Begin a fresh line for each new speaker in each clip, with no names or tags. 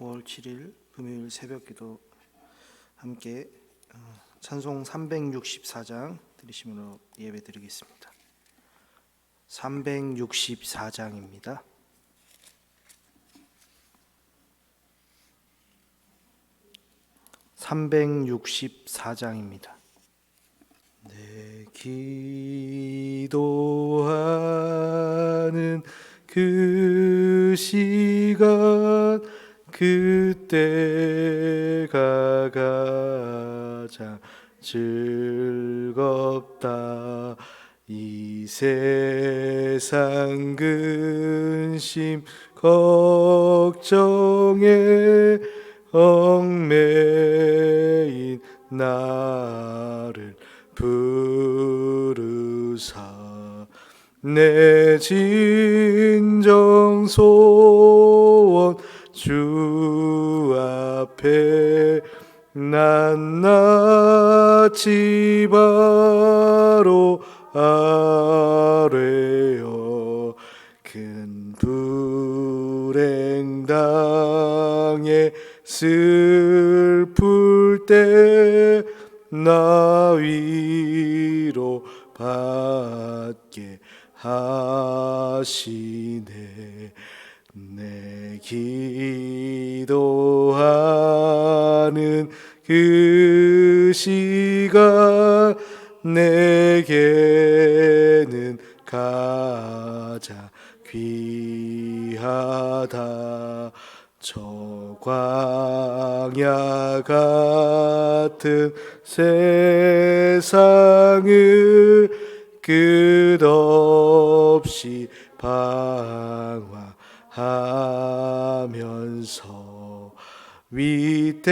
5월 7일 금요일 새벽기도 함께 찬송 364장 들으시므로 예배드리겠습니다. 364장입니다. 내 기도하는 그 시간 그때가 가장 즐겁다. 이 세상 근심 걱정에 얽매인 나를 부르사 내 진정 소원 주 앞에 낱낱이 바로 아뢰어 큰 불행 당해 슬플 때 나 위로 받게 하시네. 내 기도하는 그 시간 내게는 가장 귀하다. 저 광야 같은 세상을 끝없이 방황하면서 위대한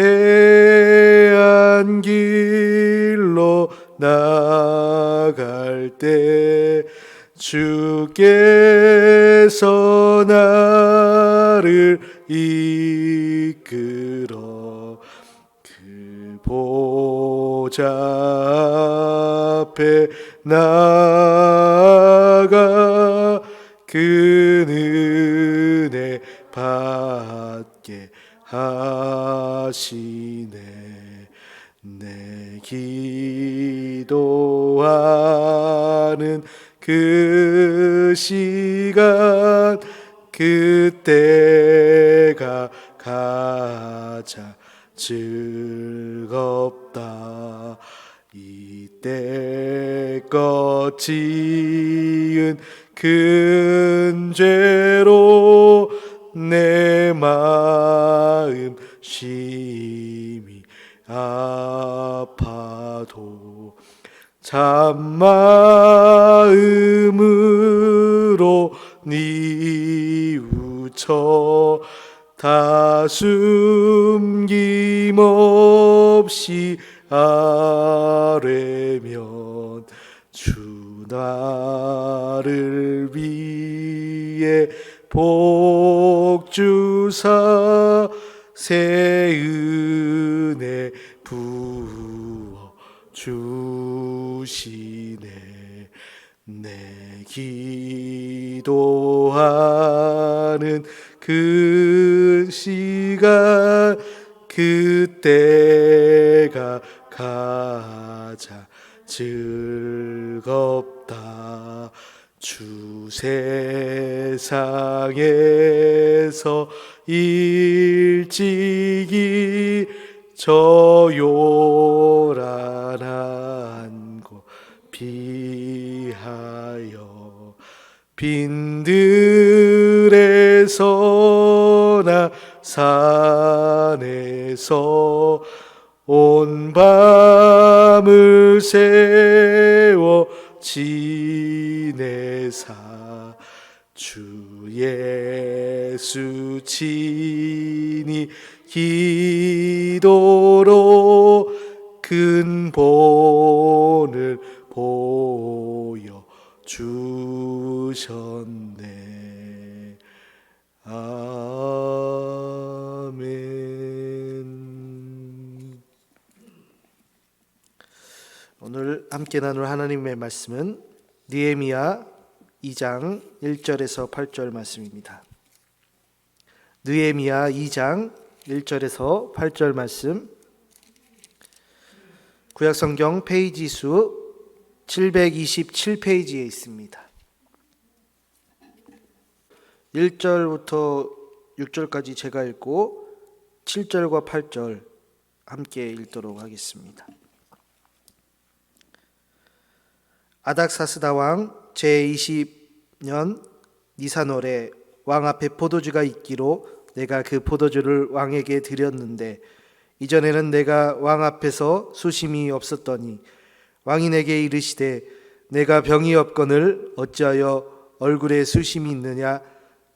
길로 나갈 때 주께서 나를 이끌어 그 보좌 앞에 나아가 그 은혜 받게 하시네. 내 기도하는 그 시간 그때가 가장 즐겁다. 이때껏 지은 큰 죄로 내 마음 심히 아파도 참마음으로 뉘우쳐 다 숨김없이 아뢰면 주 나를 위해 복 주사 새 은혜 부어 주시네. 내 기도하는 그 시간 그때가 가장 즐겁다. 주 세상에서 일찍이 저 요란한 곳 피하여 빈들에서나 산에서 온 밤을 새워 지내사 주 예수 친히 기도로 큰 본을 보여 주셨네. 아멘. 오늘 함께 나눌 하나님의 말씀은 느헤미야 2장 1절에서 8절 말씀입니다. 느헤미야 2장 1절에서 8절 말씀, 구약성경 페이지 수 727페이지에 있습니다. 1절부터 6절까지 제가 읽고 7절과 8절 함께 읽도록 하겠습니다. 아닥사스다 왕 제20년 니산월에 왕 앞에 포도주가 있기로 내가 그 포도주를 왕에게 드렸는데 이전에는 내가 왕 앞에서 수심이 없었더니 왕이 내게 이르시되 내가 병이 없거늘 어찌하여 얼굴에 수심이 있느냐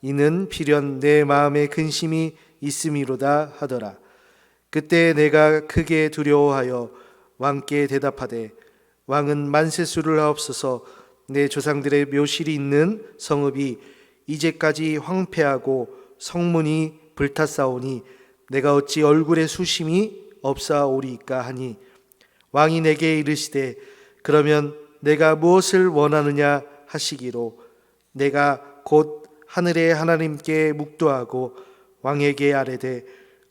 이는 필연 내 마음에 근심이 있음이로다 하더라. 그때 내가 크게 두려워하여 왕께 대답하되 왕은 만세수를 하옵소서. 내 조상들의 묘실이 있는 성읍이 이제까지 황폐하고 성문이 불탔사오니 내가 어찌 얼굴에 수심이 없사오리까 하니 왕이 내게 이르시되 그러면 내가 무엇을 원하느냐 하시기로 내가 곧 하늘의 하나님께 묵도하고 왕에게 아뢰되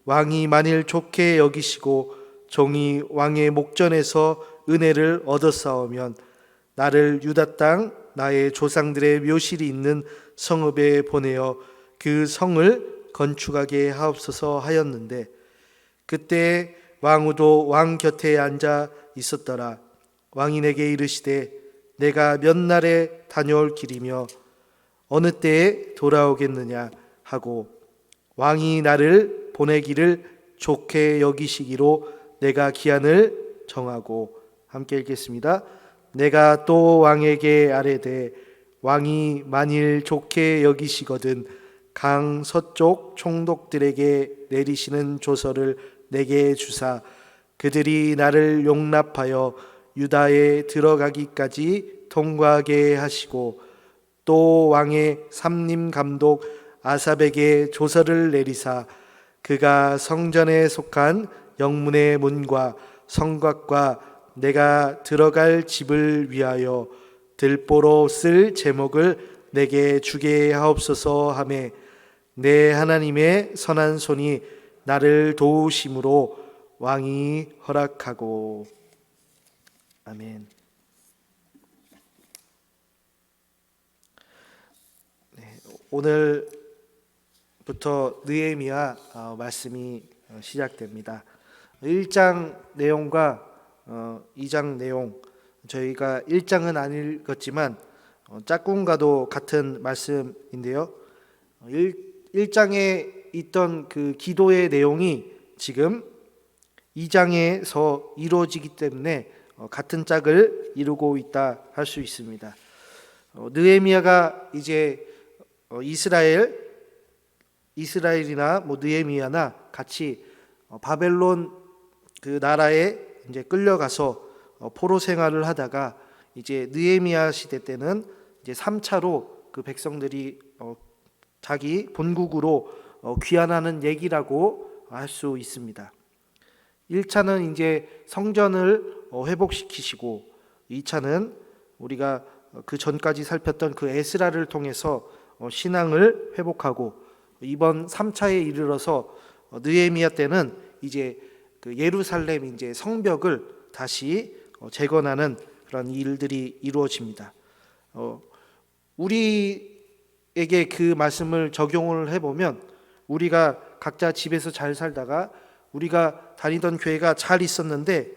왕이 만일 좋게 여기시고 종이 왕의 목전에서 은혜를 얻었사오면 나를 유다 땅 나의 조상들의 묘실이 있는 성읍에 보내어 그 성을 건축하게 하옵소서 하였는데 그때 왕후도 왕 곁에 앉아 있었더라. 왕이 내게 이르시되 내가 몇 날에 다녀올 길이며 어느 때에 돌아오겠느냐 하고 왕이 나를 보내기를 좋게 여기시기로 내가 기한을 정하고 함께 읽겠습니다. 내가 또 왕에게 아뢰되 왕이 만일 좋게 여기시거든 강 서쪽 총독들에게 내리시는 조서를 내게 주사 그들이 나를 용납하여 유다에 들어가기까지 통과하게 하시고 또 왕의 삼림 감독 아삽에게 조서를 내리사 그가 성전에 속한 영문의 문과 성곽과 내가 들어갈 집을 위하여 들보로 쓸 제목을 내게 주게 하옵소서 하매 내 하나님의 선한 손이 나를 도우심으로 왕이 허락하고. 아멘. 오늘부터 느헤미야 말씀이 시작됩니다. 1장 내용과 2장 내용, 저희가 1장은 안 읽었지만 짝꿍과도 같은 말씀인데요. 1장에 있던 그 기도의 내용이 지금 2장에서 이루어지기 때문에 같은 짝을 이루고 있다 할 수 있습니다. 느헤미야가 이제 이스라엘이나 느헤미야나 같이 바벨론 그 나라에 이제 끌려가서 포로 생활을 하다가 이제 느헤미야 시대 때는 이제 3차로 그 백성들이 자기 본국으로 귀환하는 얘기라고 할 수 있습니다. 1차는 이제 성전을 회복시키시고 2차는 우리가 그 전까지 살폈던 그 에스라를 통해서 신앙을 회복하고 이번 3차에 이르러서 느헤미야 때는 이제 그 예루살렘 이제 성벽을 다시 재건하는 그런 일들이 이루어집니다. 우리에게 그 말씀을 적용을 해보면 우리가 각자 집에서 잘 살다가 우리가 다니던 교회가 잘 있었는데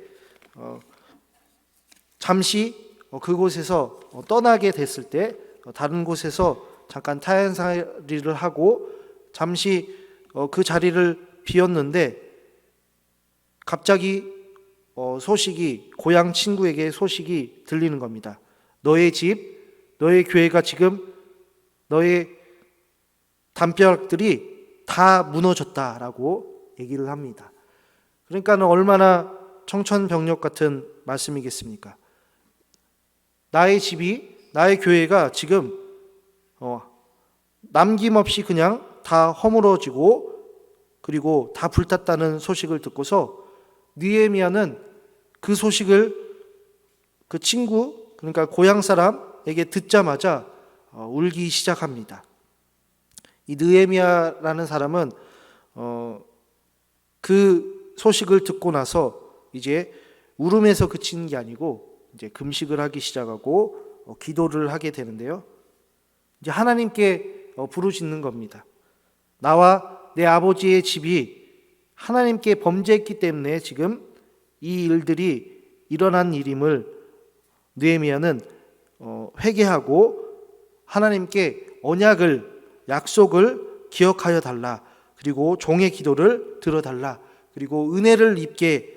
잠시 그곳에서 떠나게 됐을 때 다른 곳에서 잠깐 타향살이를 하고 잠시 그 자리를 비웠는데 갑자기 소식이 고향 친구에게 소식이 들리는 겁니다. 너의 집, 너의 교회가 지금 너의 담벼락들이 다 무너졌다라고 얘기를 합니다. 그러니까 얼마나 청천벽력 같은 말씀이겠습니까? 나의 집이, 나의 교회가 지금 남김없이 그냥 다 허물어지고 그리고 다 불탔다는 소식을 듣고서 느헤미야는 그 소식을 그 친구, 그러니까 고향 사람에게 듣자마자 울기 시작합니다. 이 느헤미야라는 사람은 그 소식을 듣고 나서 이제 울음에서 그치는 게 아니고 이제 금식을 하기 시작하고 기도를 하게 되는데요. 이제 하나님께 부르짖는 겁니다. 나와 내 아버지의 집이 하나님께 범죄했기 때문에 지금 이 일들이 일어난 일임을 느헤미야는 회개하고 하나님께 언약을, 약속을 기억하여 달라. 그리고 종의 기도를 들어달라. 그리고 은혜를 입게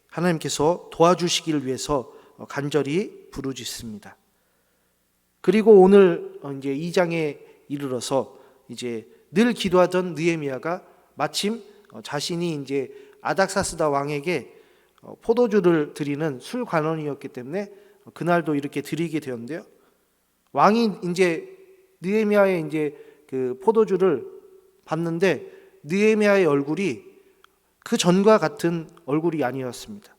하나님께서 도와주시기를 위해서 간절히 부르짖습니다. 그리고 오늘 이제 2장에 이르러서 이제 늘 기도하던 느헤미야가 마침 자신이 이제 아닥사스다 왕에게 포도주를 드리는 술 관원이었기 때문에 그날도 이렇게 드리게 되었는데요. 왕이 이제 느헤미야의 이제 그 포도주를 봤는데 느헤미야의 얼굴이 그 전과 같은 얼굴이 아니었습니다.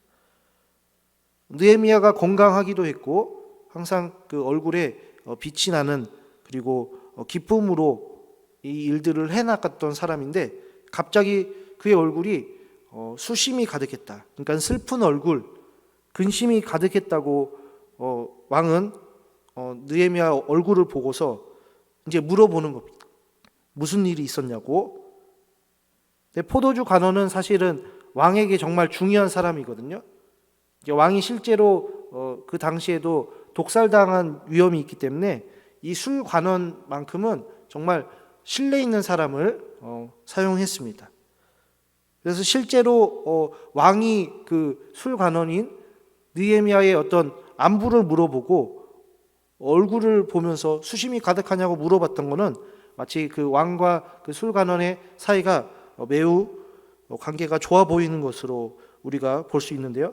느헤미야가 건강하기도 했고 항상 그 얼굴에 빛이 나는 그리고 기쁨으로 이 일들을 해나갔던 사람인데 갑자기 그의 얼굴이 수심이 가득했다. 그러니까 슬픈 얼굴, 근심이 가득했다고 왕은 느헤미야 얼굴을 보고서 이제 물어보는 겁니다. 무슨 일이 있었냐고. 근데 포도주 관원은 사실은 왕에게 정말 중요한 사람이거든요. 이제 왕이 실제로 그 당시에도 독살당한 위험이 있기 때문에 이 술 관원만큼은 정말 신뢰 있는 사람을 사용했습니다. 그래서 실제로 왕이 그 술 관원인 느헤미야의 어떤 안부를 물어보고 얼굴을 보면서 수심이 가득하냐고 물어봤던 거는 마치 그 왕과 그 술 관원의 사이가 매우 관계가 좋아 보이는 것으로 우리가 볼 수 있는데요.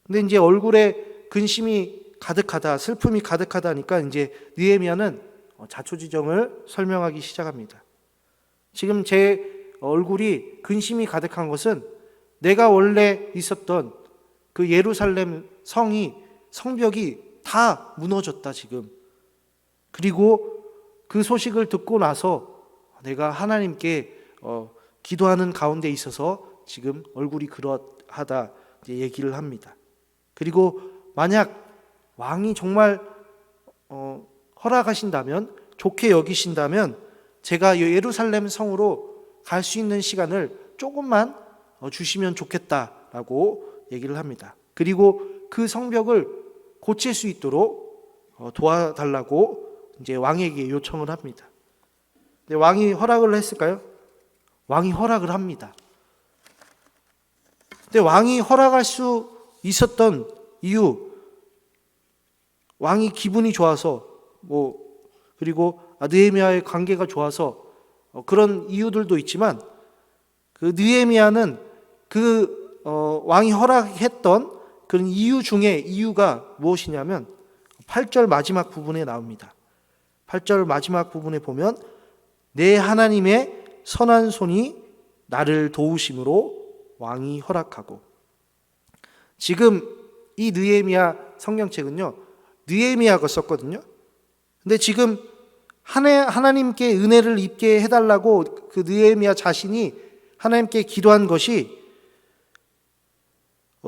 근데 이제 얼굴에 근심이 가득하다, 슬픔이 가득하다니까 이제 느헤미야는 자초지종을 설명하기 시작합니다. 지금 제 얼굴이 근심이 가득한 것은 내가 원래 있었던 그 예루살렘 성벽이 다 무너졌다 지금. 그리고 그 소식을 듣고 나서 내가 하나님께 기도하는 가운데 있어서 지금 얼굴이 그러하다 이제 얘기를 합니다. 그리고 만약 왕이 정말 허락하신다면, 좋게 여기신다면 제가 예루살렘 성으로 갈 수 있는 시간을 조금만 주시면 좋겠다라고 얘기를 합니다. 그리고 그 성벽을 고칠 수 있도록 도와달라고 이제 왕에게 요청을 합니다. 근데 왕이 허락을 했을까요? 왕이 허락을 합니다. 근데 왕이 허락할 수 있었던 이유, 왕이 기분이 좋아서 그리고 느헤미야의 관계가 좋아서 그런 이유들도 있지만 그 느헤미야는 그 왕이 허락했던 그런 이유 중에 이유가 무엇이냐면 8절 마지막 부분에 나옵니다. 8절 마지막 부분에 보면 내 하나님의 선한 손이 나를 도우심으로 왕이 허락하고. 지금 이 느헤미야 성경책은요, 느헤미야가 썼거든요. 근데 지금 하나님께 은혜를 입게 해달라고 그 느헤미야 자신이 하나님께 기도한 것이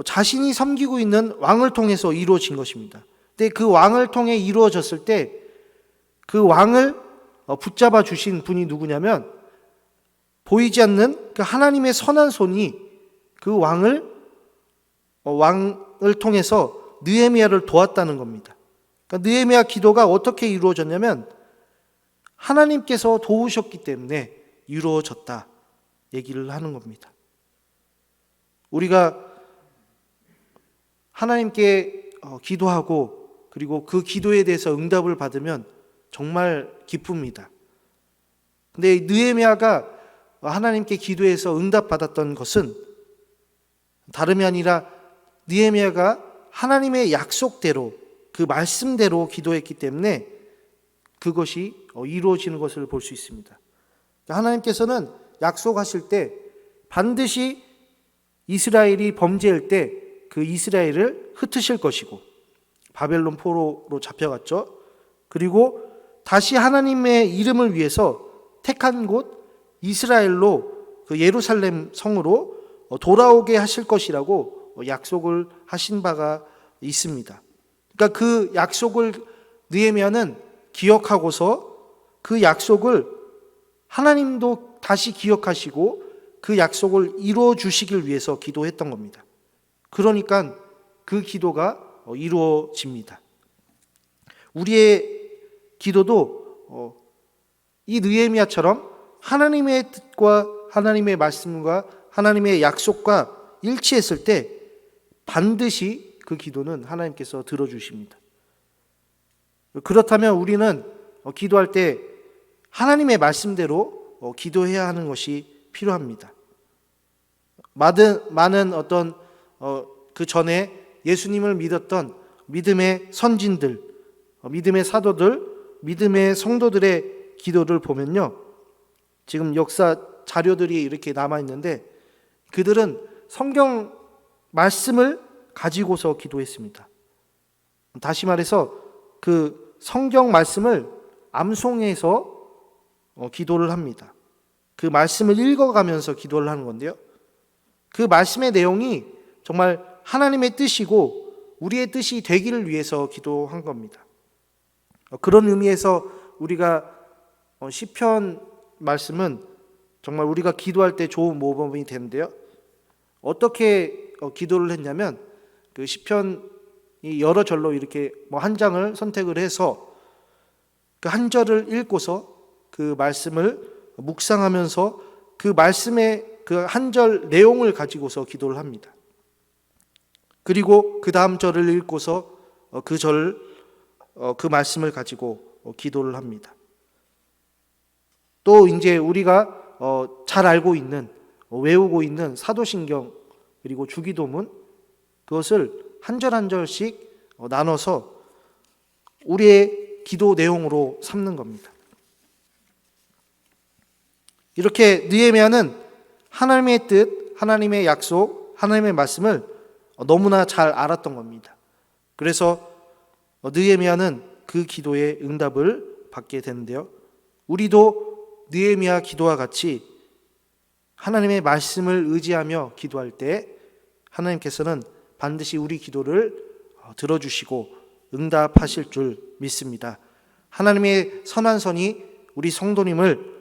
자신이 섬기고 있는 왕을 통해서 이루어진 것입니다. 근데 그 왕을 통해 이루어졌을 때 그 왕을 붙잡아 주신 분이 누구냐면 보이지 않는 그 하나님의 선한 손이 그 왕을 통해서 느헤미야를 도왔다는 겁니다. 그러니까 느헤미야 기도가 어떻게 이루어졌냐면 하나님께서 도우셨기 때문에 이루어졌다 얘기를 하는 겁니다. 우리가 하나님께 기도하고 그리고 그 기도에 대해서 응답을 받으면 정말 기쁩니다. 근데 느헤미야가 하나님께 기도해서 응답받았던 것은 다름이 아니라 느헤미야가 하나님의 약속대로 그 말씀대로 기도했기 때문에 그것이 이루어지는 것을 볼 수 있습니다. 하나님께서는 약속하실 때 반드시 이스라엘이 범죄할 때 그 이스라엘을 흩으실 것이고 바벨론 포로로 잡혀갔죠. 그리고 다시 하나님의 이름을 위해서 택한 곳 이스라엘로 그 예루살렘 성으로 돌아오게 하실 것이라고 약속을 하신 바가 있습니다. 그러니까 그 약속을 느헤미야는 기억하고서 그 약속을 하나님도 다시 기억하시고 그 약속을 이루어 주시길 위해서 기도했던 겁니다. 그러니까 그 기도가 이루어집니다. 우리의 기도도 이 느헤미야처럼 하나님의 뜻과 하나님의 말씀과 하나님의 약속과 일치했을 때 반드시 그 기도는 하나님께서 들어주십니다. 그렇다면 우리는 기도할 때 하나님의 말씀대로 기도해야 하는 것이 필요합니다. 많은 어떤 그 전에 예수님을 믿었던 믿음의 선진들, 믿음의 사도들, 믿음의 성도들의 기도를 보면요, 지금 역사 자료들이 이렇게 남아있는데 그들은 성경 말씀을 가지고서 기도했습니다. 다시 말해서 그 성경 말씀을 암송해서 기도를 합니다. 그 말씀을 읽어가면서 기도를 하는 건데요, 그 말씀의 내용이 정말 하나님의 뜻이고 우리의 뜻이 되기를 위해서 기도한 겁니다. 그런 의미에서 우리가 시편 말씀은 정말 우리가 기도할 때 좋은 모범이 되는데요, 어떻게 기도를 했냐면 그 시편이 여러 절로 이렇게 한 장을 선택을 해서 그 한 절을 읽고서 그 말씀을 묵상하면서 그 말씀의 그 한 절 내용을 가지고서 기도를 합니다. 그리고 그 다음 절을 읽고서 그 말씀을 가지고 기도를 합니다. 또 이제 우리가 잘 알고 있는, 외우고 있는 사도신경 그리고 주기도문, 그것을 한 절 한 절씩 나눠서 우리의 기도 내용으로 삼는 겁니다. 이렇게 느헤미야는 하나님의 뜻, 하나님의 약속, 하나님의 말씀을 너무나 잘 알았던 겁니다. 그래서 느헤미야는 그 기도의 응답을 받게 되는데요, 우리도 느헤미야 기도와 같이 하나님의 말씀을 의지하며 기도할 때 하나님께서는 반드시 우리 기도를 들어주시고 응답하실 줄 믿습니다. 하나님의 선한 손이 우리 성도님을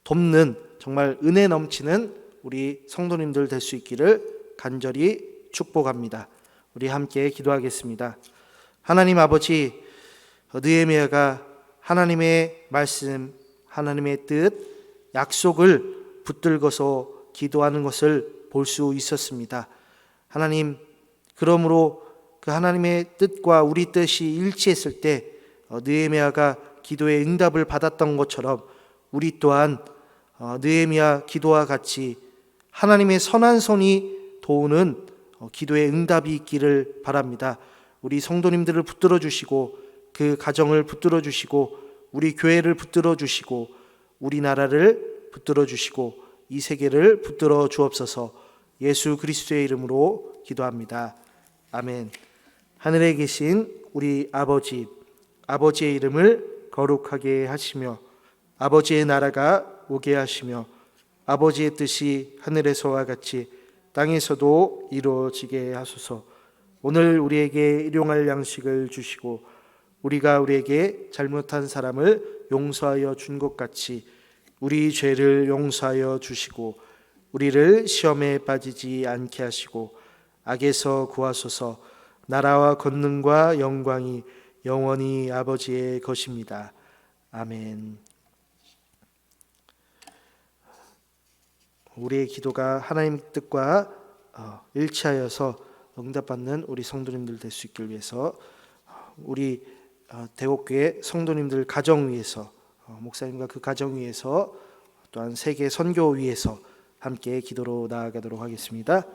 돕는 정말 은혜 넘치는 우리 성도님들 될 수 있기를 간절히 축복합니다. 우리 함께 기도하겠습니다. 하나님 아버지, 느헤미야가 하나님의 말씀, 하나님의 뜻, 약속을 붙들고서 기도하는 것을 볼 수 있었습니다. 하나님, 그러므로 그 하나님의 뜻과 우리 뜻이 일치했을 때 느헤미야가 기도의 응답을 받았던 것처럼 우리 또한 느헤미야 기도와 같이 하나님의 선한 손이 도우는 기도의 응답이 있기를 바랍니다. 우리 성도님들을 붙들어 주시고 그 가정을 붙들어 주시고 우리 교회를 붙들어 주시고 우리나라를 붙들어 주시고 이 세계를 붙들어 주옵소서. 예수 그리스도의 이름으로 기도합니다. 아멘. 하늘에 계신 우리 아버지, 아버지의 이름을 거룩하게 하시며 아버지의 나라가 오게 하시며 아버지의 뜻이 하늘에서와 같이 땅에서도 이루어지게 하소서. 오늘 우리에게 일용할 양식을 주시고 우리가 우리에게 잘못한 사람을 용서하여 준 것 같이 우리 죄를 용서하여 주시고 우리를 시험에 빠지지 않게 하시고 악에서 구하소서. 나라와 권능과 영광이 영원히 아버지의 것입니다. 아멘. 우리의 기도가 하나님 뜻과 일치하여서 응답받는 우리 성도님들 될 수 있길 위해서 우리 대곡교회 성도님들 가정 위해서, 목사님과 그 가정 위해서, 또한 세계 선교 위해서 함께 기도로 나아가도록 하겠습니다.